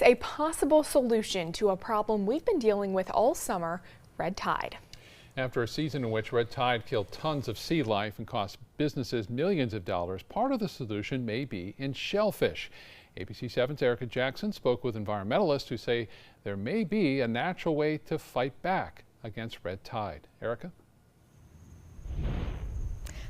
A possible solution to a problem we've been dealing with all summer, red tide. After a season in which red tide killed tons of sea life and cost businesses millions of dollars, part of the solution may be in shellfish. ABC 7's Erica Jackson spoke with environmentalists who say there may be a natural way to fight back against red tide. Erica?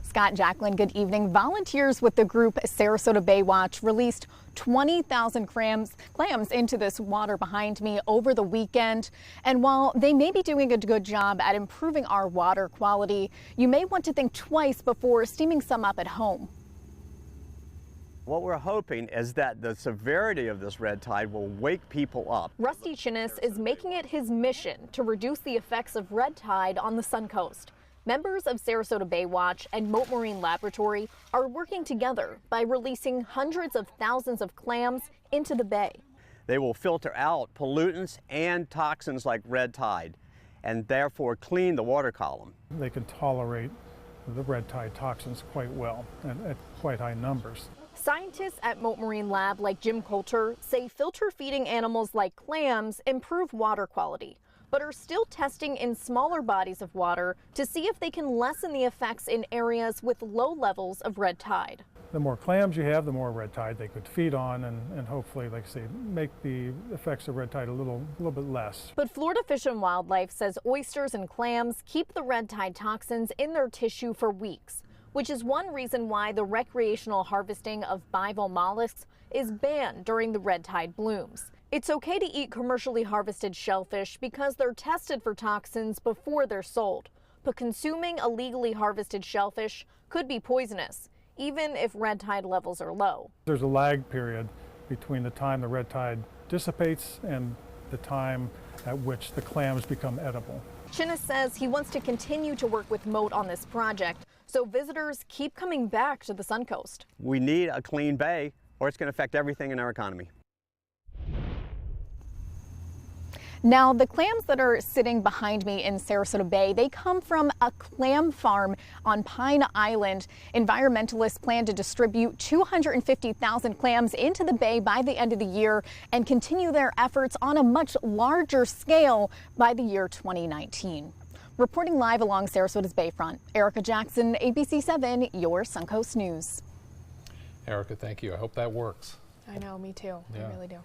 Scott, Jacqueline, good evening. Volunteers with the group Sarasota Bay Watch released 20,000 clams into this water behind me over the weekend. And while they may be doing a good job at improving our water quality, you may want to think twice before steaming some up at home. What we're hoping is that the severity of this red tide will wake people up. Rusty Chinnis is making it his mission to reduce the effects of red tide on the Suncoast. Members of Sarasota Bay Watch and Mote Marine Laboratory are working together by releasing hundreds of thousands of clams into the bay. They will filter out pollutants and toxins like red tide and therefore clean the water column. They can tolerate the red tide toxins quite well and at quite high numbers. Scientists at Mote Marine Lab like Jim Coulter say filter feeding animals like clams improve water quality, but are still testing in smaller bodies of water to see if they can lessen the effects in areas with low levels of red tide. The more clams you have, the more red tide they could feed on and hopefully, like I say, make the effects of red tide a little bit less. But Florida Fish and Wildlife says oysters and clams keep the red tide toxins in their tissue for weeks, which is one reason why the recreational harvesting of bivalve mollusks is banned during the red tide blooms. It's okay to eat commercially harvested shellfish because they're tested for toxins before they're sold. But consuming illegally harvested shellfish could be poisonous, even if red tide levels are low. There's a lag period between the time the red tide dissipates and the time at which the clams become edible. Chinnis says he wants to continue to work with Mote on this project, so visitors keep coming back to the Suncoast. We need a clean bay or it's going to affect everything in our economy. Now, the clams that are sitting behind me in Sarasota Bay, they come from a clam farm on Pine Island. Environmentalists plan to distribute 250,000 clams into the bay by the end of the year and continue their efforts on a much larger scale by the year 2019. Reporting live along Sarasota's bayfront, Erica Jackson, ABC 7, your Suncoast News. Erica, thank you. I hope that works. I know, me too. Yeah. I really do.